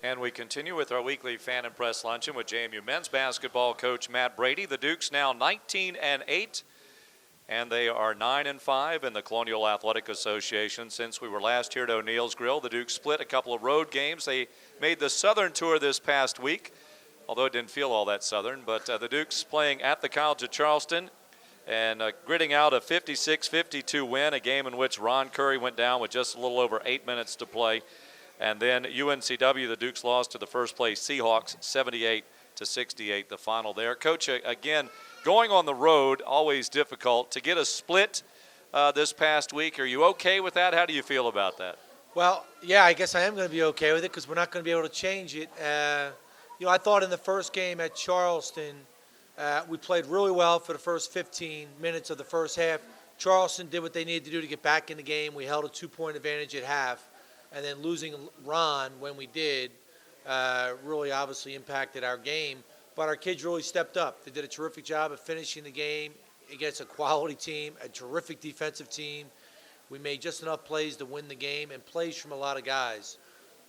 And we continue with our weekly Fan and Press Luncheon with JMU men's basketball coach Matt Brady. The Dukes now 19-8, and they are 9-5 in the Colonial Athletic Association. Since we were last here at O'Neill's Grill, the Dukes split a couple of road games. They made the Southern tour this past week, although it didn't feel all that Southern. But the Dukes playing at the College of Charleston and gritting out a 56-52 win, a game in which Ron Curry went down with just a little over 8 minutes to play. And then UNCW, the Dukes lost to the first-place Seahawks, 78-68, the final there. Coach, again, going on the road, always difficult. To get a split this past week, are you okay with that? How do you feel about that? Well, yeah, I guess I am going to be okay with it because we're not going to be able to change it. I thought in the first game at Charleston, we played really well for the first 15 minutes of the first half. Charleston did what they needed to do to get back in the game. We held a 2-point advantage at half. And then losing Ron when we did really obviously impacted our game. But our kids really stepped up. They did a terrific job of finishing the game against a quality team, a terrific defensive team. We made just enough plays to win the game and plays from a lot of guys.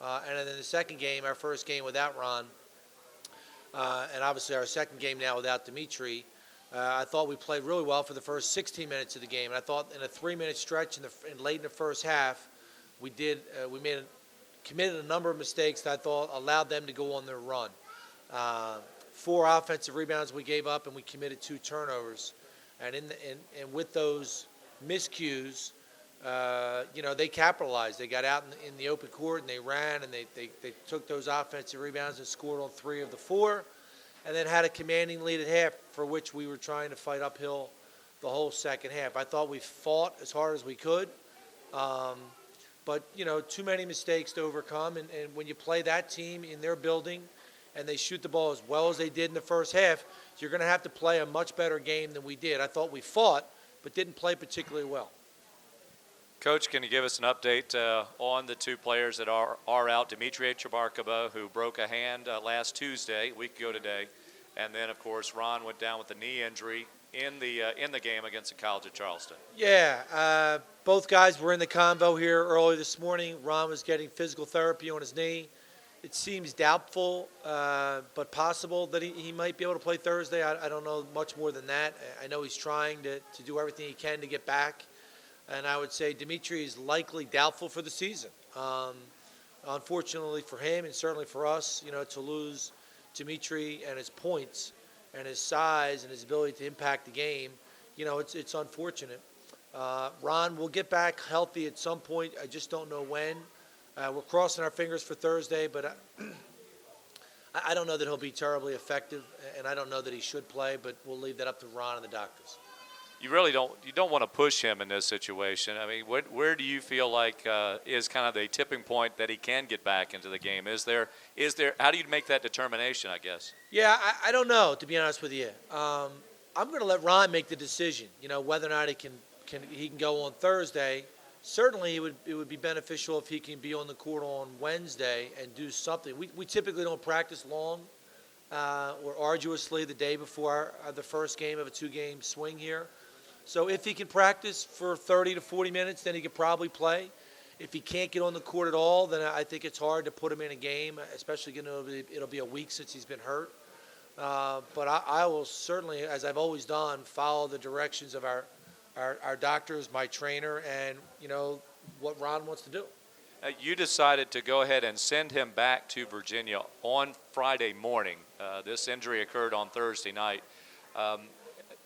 And then the second game, our first game without Ron, and obviously our second game now without Dimitri, I thought we played really well for the first 16 minutes of the game. And I thought in a 3-minute stretch late in the first half, we committed a number of mistakes that I thought allowed them to go on their run. 4 offensive rebounds we gave up, and we committed 2 turnovers. And with those miscues, they capitalized. They got out in the open court and they ran and they took those offensive rebounds and scored on 3 of the 4, and then had a commanding lead at half for which we were trying to fight uphill the whole second half. I thought we fought as hard as we could. But, too many mistakes to overcome. And when you play that team in their building and they shoot the ball as well as they did in the first half, you're going to have to play a much better game than we did. I thought we fought but didn't play particularly well. Coach, can you give us an update on the 2 players that are out? Dimitri Chabarkaba, who broke a hand last Tuesday, a week ago today. And then, of course, Ron went down with a knee injury in the game against the College of Charleston. Yeah, both guys were in the convo here early this morning. Ron was getting physical therapy on his knee. It seems doubtful, but possible that he might be able to play Thursday. I don't know much more than that. I know he's trying to do everything he can to get back. And I would say Dimitri is likely doubtful for the season. Unfortunately for him and certainly for us, to lose Dimitri and his points and his size and his ability to impact the game, it's unfortunate. Ron will get back healthy at some point. I just don't know when. We're crossing our fingers for Thursday, but I don't know that he'll be terribly effective, and I don't know that he should play, but we'll leave that up to Ron and the doctors. You really don't want to push him in this situation. I mean, where do you feel like is kind of the tipping point that he can get back into the game? Is there? How do you make that determination, I guess? Yeah, I don't know, to be honest with you. I'm going to let Ron make the decision, whether or not he can go on Thursday. Certainly it would be beneficial if he can be on the court on Wednesday and do something. We typically don't practice long or arduously the day before the first game of a 2-game swing here. So if he can practice for 30 to 40 minutes, then he could probably play. If he can't get on the court at all, then I think it's hard to put him in a game, especially it'll be a week since he's been hurt. But I will certainly, as I've always done, follow the directions of our doctors, my trainer, and, what Ron wants to do. You decided to go ahead and send him back to Virginia on Friday morning. This injury occurred on Thursday night.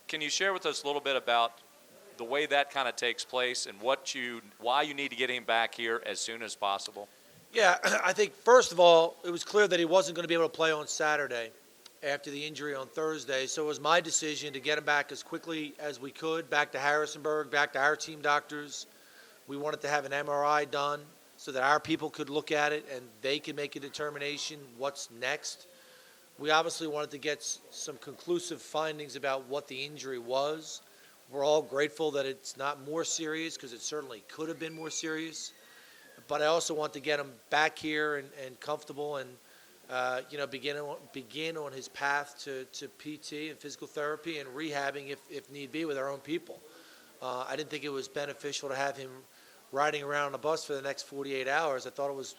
Can you share with us a little bit about the way that kind of takes place and why you need to get him back here as soon as possible? Yeah, I think, first of all, it was clear that he wasn't going to be able to play on Saturday after the injury on Thursday. So it was my decision to get him back as quickly as we could, back to Harrisonburg, back to our team doctors. We wanted to have an MRI done so that our people could look at it and they could make a determination what's next. We obviously wanted to get some conclusive findings about what the injury was. We're all grateful that it's not more serious because it certainly could have been more serious. But I also want to get him back here and comfortable and begin on his path to PT and physical therapy and rehabbing if need be with our own people. I didn't think it was beneficial to have him riding around on a bus for the next 48 hours. I thought it was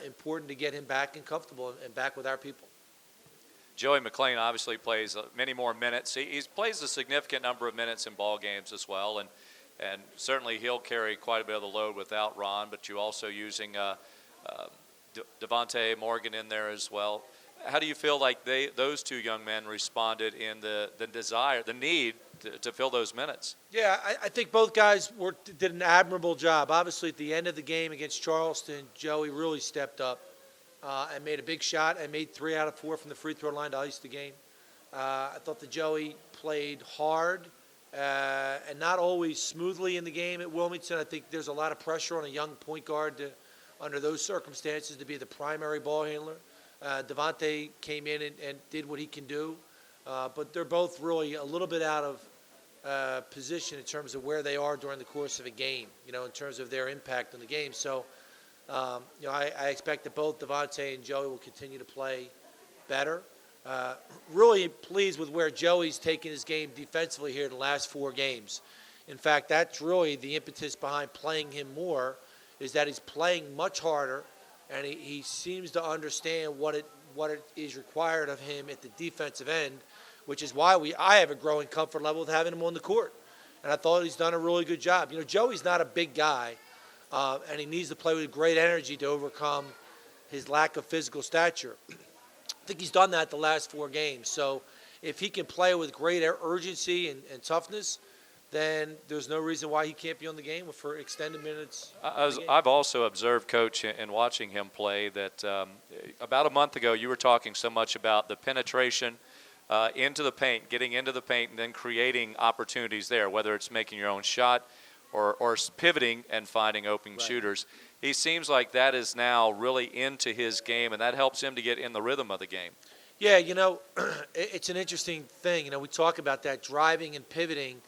important to get him back and comfortable and back with our people. Joey McLain obviously plays many more minutes. He plays a significant number of minutes in ball games as well, and certainly he'll carry quite a bit of the load without Ron, but you also using Devante Morgan in there as well. How do you feel like those two young men responded in the desire, the need to fill those minutes? Yeah, I think both guys did an admirable job. Obviously, at the end of the game against Charleston, Joey really stepped up and made a big shot and made 3 out of 4 from the free throw line to ice the game. I thought that Joey played hard and not always smoothly in the game at Wilmington. I think there's a lot of pressure on a young point guard under those circumstances to be the primary ball handler. Devonte came in and did what he can do, but they're both really a little bit out of position in terms of where they are during the course of a game, in terms of their impact on the game. So, I expect that both Devonte and Joey will continue to play better. Really pleased with where Joey's taken his game defensively here in the last 4 games. In fact, that's really the impetus behind playing him more, is that he's playing much harder, and he seems to understand what it is required of him at the defensive end, which is why I have a growing comfort level with having him on the court. And I thought he's done a really good job. Joey's not a big guy, and he needs to play with great energy to overcome his lack of physical stature. I think he's done that the last 4 games. So if he can play with great urgency and toughness, then there's no reason why he can't be on the game for extended minutes. I've also observed, Coach, in watching him play, that about a month ago you were talking so much about the penetration into the paint, getting into the paint, and then creating opportunities there, whether it's making your own shot or pivoting and finding open shooters. He seems like that is now really into his game, and that helps him to get in the rhythm of the game. Yeah, it's an interesting thing. We talk about that driving and pivoting.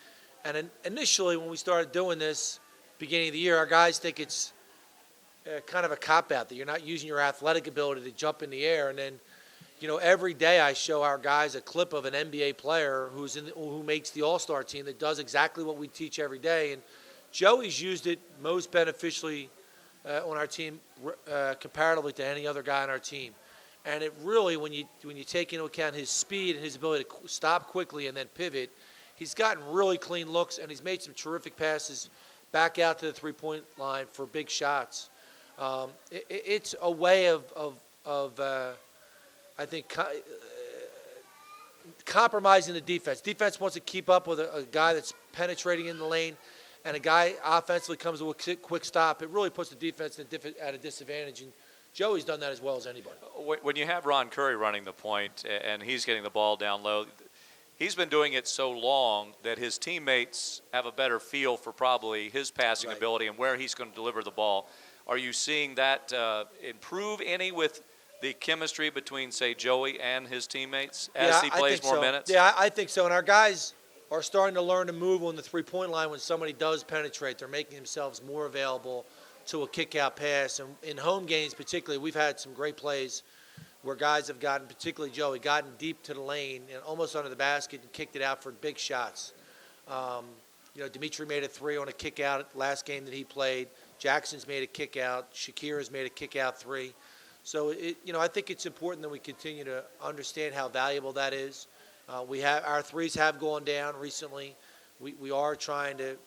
And initially, when we started doing this, beginning of the year, our guys think it's kind of a cop-out, that you're not using your athletic ability to jump in the air. And then, every day I show our guys a clip of an NBA player who makes the All-Star team that does exactly what we teach every day. And Joey's used it most beneficially on our team comparatively to any other guy on our team. And it really, when you take into account his speed and his ability to stop quickly and then pivot, he's gotten really clean looks, and he's made some terrific passes back out to the three-point line for big shots. It's a way of I think, compromising the defense. Defense wants to keep up with a guy that's penetrating in the lane, and a guy offensively comes with a quick stop. It really puts the defense at a disadvantage, and Joey's done that as well as anybody. When you have Ron Curry running the point and he's getting the ball down low, he's been doing it so long that his teammates have a better feel for probably his passing ability and where he's going to deliver the ball. Are you seeing that improve any with the chemistry between, say, Joey and his teammates as he plays more minutes? Yeah, I think so. And our guys are starting to learn to move on the three-point line when somebody does penetrate. They're making themselves more available to a kick-out pass. And in home games particularly, we've had some great plays where guys have gotten, particularly Joey, gotten deep to the lane and almost under the basket and kicked it out for big shots. Dimitri made a 3 on a kick-out last game that he played. Jackson's made a kick-out. Shakira's made a kick-out 3. So, I think it's important that we continue to understand how valuable that is. Our threes have gone down recently. We are trying to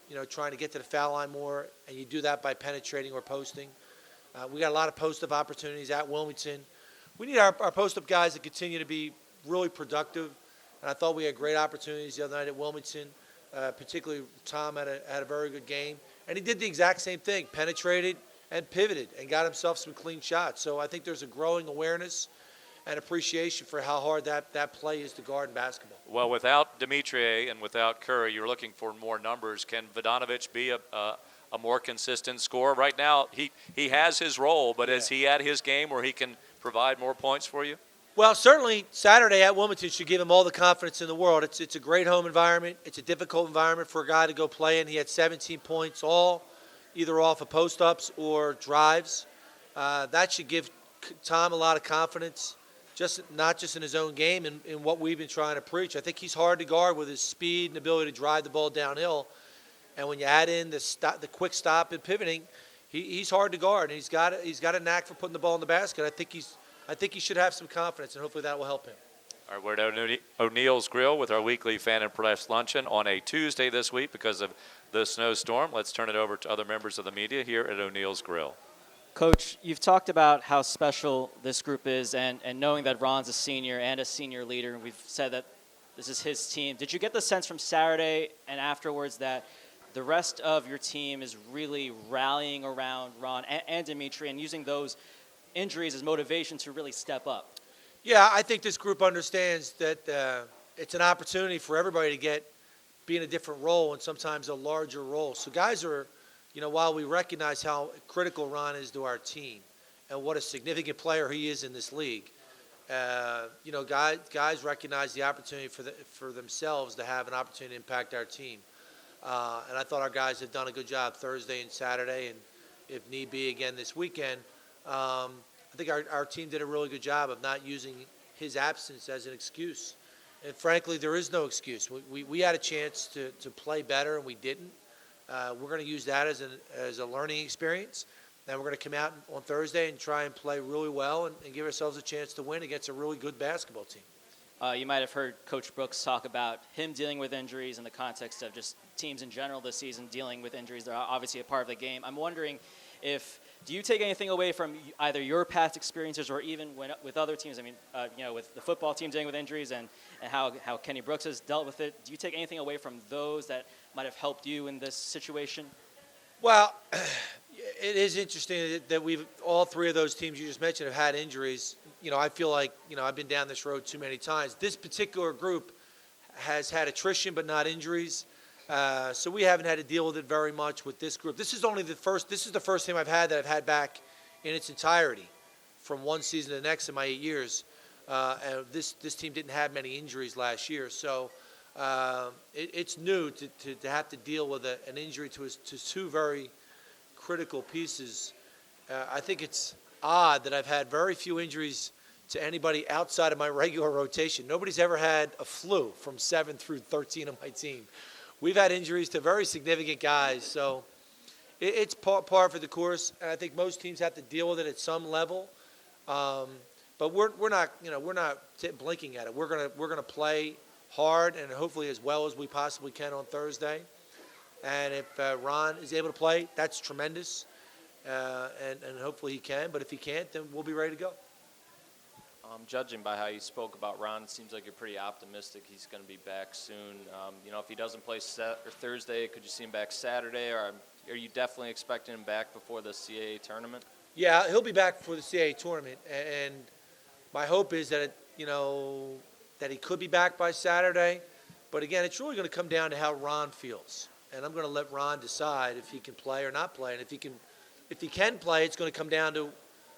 get to the foul line more, and you do that by penetrating or posting. We got a lot of post-up opportunities at Wilmington. We need our post-up guys to continue to be really productive, and I thought we had great opportunities the other night at Wilmington. Particularly Tom had a very good game, and he did the exact same thing: penetrated and pivoted and got himself some clean shots. So I think there's a growing awareness and appreciation for how hard that play is to guard in basketball. Well, without Dimitri and without Curry, you're looking for more numbers. Can Vidhyavich be a more consistent scorer? Right now, he has his role, but is he at his game where he can provide more points for you? Well, certainly Saturday at Wilmington should give him all the confidence in the world. It's a great home environment. It's a difficult environment for a guy to go play in. He had 17 points, all either off of post-ups or drives. That should give Tom a lot of confidence, not just in his own game and in what we've been trying to preach. I think he's hard to guard with his speed and ability to drive the ball downhill. And when you add in the quick stop and pivoting, he's hard to guard, and he's got a knack for putting the ball in the basket. I think he should have some confidence, and hopefully that will help him. All right, we're at O'Neill's Grill with our weekly Fan and Press Luncheon on a Tuesday this week because of the snowstorm. Let's turn it over to other members of the media here at O'Neill's Grill. Coach, you've talked about how special this group is and knowing that Ron's a senior and a senior leader, and we've said that this is his team. Did you get the sense from Saturday and afterwards that the rest of your team is really rallying around Ron and Dimitri and using those injuries as motivation to really step up? Yeah, I think this group understands that it's an opportunity for everybody to be in a different role and sometimes a larger role. So guys are, while we recognize how critical Ron is to our team and what a significant player he is in this league, guys recognize the opportunity for themselves to have an opportunity to impact our team. And I thought our guys have done a good job Thursday and Saturday, and if need be again this weekend. I think our team did a really good job of not using his absence as an excuse. And frankly, there is no excuse. We had a chance to play better, and we didn't. We're going to use that as a learning experience. And we're going to come out on Thursday and try and play really well and give ourselves a chance to win against a really good basketball team. You might have heard Coach Brooks talk about him dealing with injuries in the context of just teams in general this season dealing with injuries. They're obviously a part of the game. I'm wondering do you take anything away from either your past experiences or even with other teams? I mean, with the football team dealing with injuries and how Kenny Brooks has dealt with it. Do you take anything away from those that might have helped you in this situation? Well, it is interesting that all three of those teams you just mentioned have had injuries. I feel like, I've been down this road too many times. This particular group has had attrition but not injuries. So we haven't had to deal with it very much with this group. This is the first team I've had back in its entirety from one season to the next in my 8 years. And this team didn't have many injuries last year. So it's new to have to deal with an injury to two very critical pieces. I think it's odd that I've had very few injuries to anybody outside of my regular rotation. Nobody's ever had a flu from 7 through 13 of my team. We've had injuries to very significant guys, so it's par for the course. And I think most teams have to deal with it at some level, but we're not blinking at it. We're gonna play hard and hopefully as well as we possibly can on Thursday. And if Ron is able to play, that's tremendous, and hopefully he can. But if he can't, then we'll be ready to go. Judging by how you spoke about Ron, it seems like you're pretty optimistic he's going to be back soon. If he doesn't play Thursday, could you see him back Saturday, or are you definitely expecting him back before the CAA tournament? Yeah, he'll be back before the CAA tournament, and my hope is that that he could be back by Saturday. But again, it's really going to come down to how Ron feels, and I'm going to let Ron decide if he can play or not play. And if he can play, it's going to come down to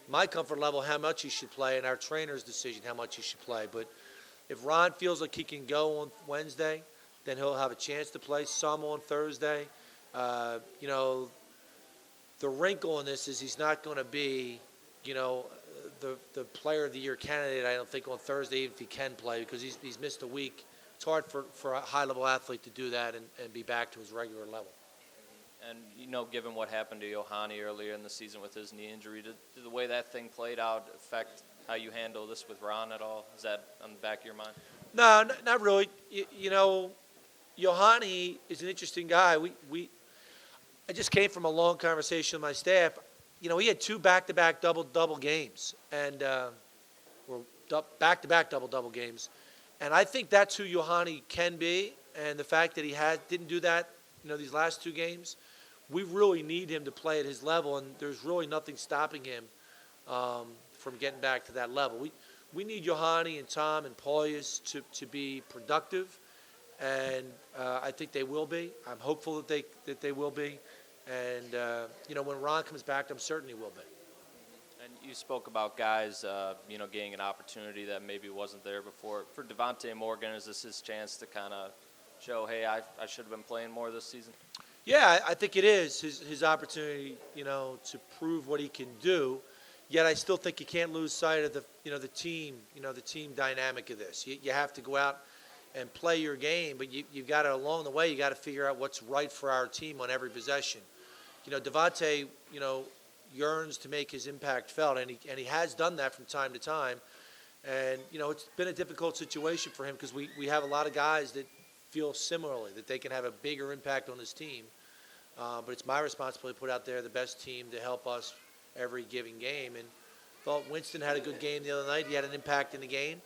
my comfort level, how much he should play, and our trainer's decision how much he should play. But if Ron feels like he can go on Wednesday, then he'll have a chance to play some on Thursday. The wrinkle in this is he's not going to be, the player of the year candidate, I don't think, on Thursday, even if he can play, because he's missed a week. It's hard for a high-level athlete to do that and be back to his regular level. And, given what happened to Yohani earlier in the season with his knee injury, did the way that thing played out affect how you handle this with Ron at all? Is that on the back of your mind? No, not really. Yohani is an interesting guy. I just came from a long conversation with my staff. He had two back-to-back double games, and back-to-back double games. And I think that's who Yohani can be, and the fact that he didn't do that, these last two games, we really need him to play at his level, and there's really nothing stopping him from getting back to that level. We need Yohani and Tom and Paulius to be productive, and I think they will be. I'm hopeful that they will be, and when Ron comes back, I'm certain he will be. And you spoke about guys, getting an opportunity that maybe wasn't there before. For Devante Morgan, is this his chance to kind of show, hey, I should have been playing more this season? Yeah, I think it is his opportunity, to prove what he can do. Yet I still think you can't lose sight of the team dynamic of this. You have to go out and play your game, but you've got to, along the way, you got to figure out what's right for our team on every possession. Devonte, yearns to make his impact felt, and he has done that from time to time. And, it's been a difficult situation for him because we have a lot of guys that feel similarly, that they can have a bigger impact on this team. But it's my responsibility to put out there the best team to help us every given game. And thought Winston had a good game the other night. He had an impact in the game.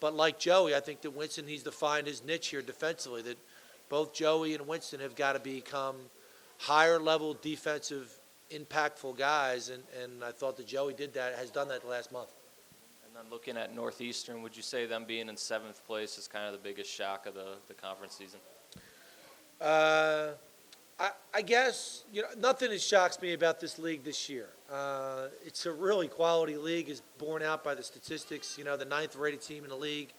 But like Joey, I think that Winston needs to find his niche here defensively, that both Joey and Winston have got to become higher-level defensive, impactful guys. And I thought that Joey has done that the last month. And then looking at Northeastern, would you say them being in 7th place is kind of the biggest shock of the conference season? I guess, nothing that shocks me about this league this year. It's a really quality league, is borne out by the statistics. The 9th rated team in the league,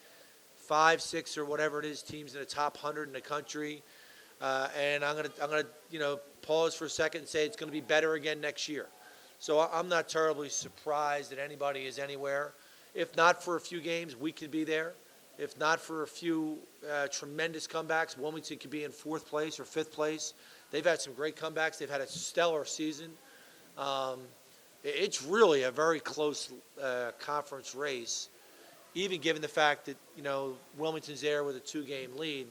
5, 6, or whatever it is, teams in the top 100 in the country. And I'm gonna pause for a second and say it's going to be better again next year. So I'm not terribly surprised that anybody is anywhere. If not for a few games, we could be there. If not for a few tremendous comebacks, Wilmington could be in 4th place or 5th place. They've had some great comebacks. They've had a stellar season. It's really a very close conference race, even given the fact that, Wilmington's there with a 2-game lead.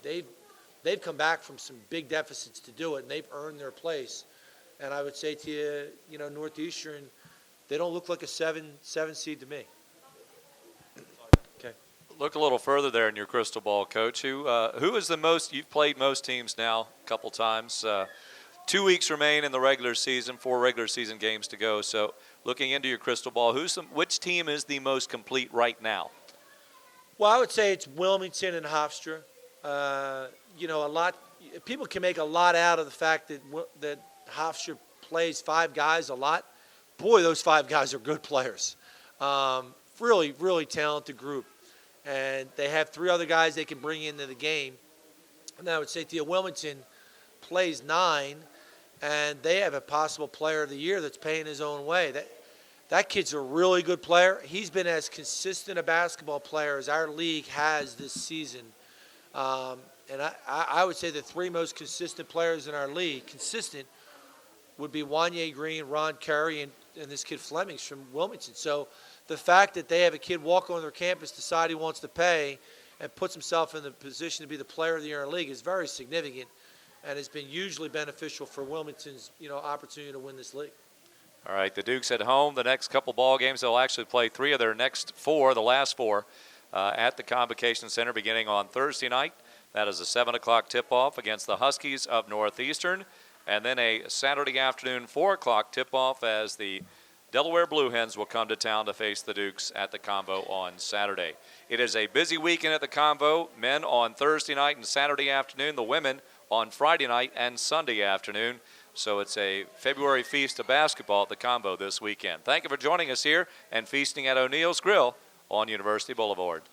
They've come back from some big deficits to do it, and they've earned their place. And I would say to you, Northeastern, they don't look like a 7 seed to me. Okay. Look a little further there in your crystal ball, Coach. Who is the most? You've played most teams now a couple times. 2 weeks remain in the regular season, 4 regular season games to go. So, looking into your crystal ball, which team is the most complete right now? Well, I would say it's Wilmington and Hofstra. A lot. People can make a lot out of the fact that Hofstra plays 5 guys a lot. Boy, those 5 guys are good players. Really, really talented group. And they have 3 other guys they can bring into the game. And I would say to you, Wilmington plays 9, and they have a possible player of the year that's paying his own way. That kid's a really good player. He's been as consistent a basketball player as our league has this season. And I would say the 3 most consistent players in our league, would be Wanye Green, Ron Curry, and this kid Flemings from Wilmington. So the fact that they have a kid walk on their campus, decide he wants to pay, and puts himself in the position to be the player of the year in the league is very significant, and has been hugely beneficial for Wilmington's opportunity to win this league. All right, the Dukes at home. The next couple ball games, they'll actually play 3 of their next 4, the last 4, at the Convocation Center beginning on Thursday night. That is a 7 o'clock tip-off against the Huskies of Northeastern. And then a Saturday afternoon 4 o'clock tip-off as the Delaware Blue Hens will come to town to face the Dukes at the Convo on Saturday. It is a busy weekend at the Convo. Men on Thursday night and Saturday afternoon. The women on Friday night and Sunday afternoon. So it's a February feast of basketball at the Convo this weekend. Thank you for joining us here and feasting at O'Neill's Grill on University Boulevard.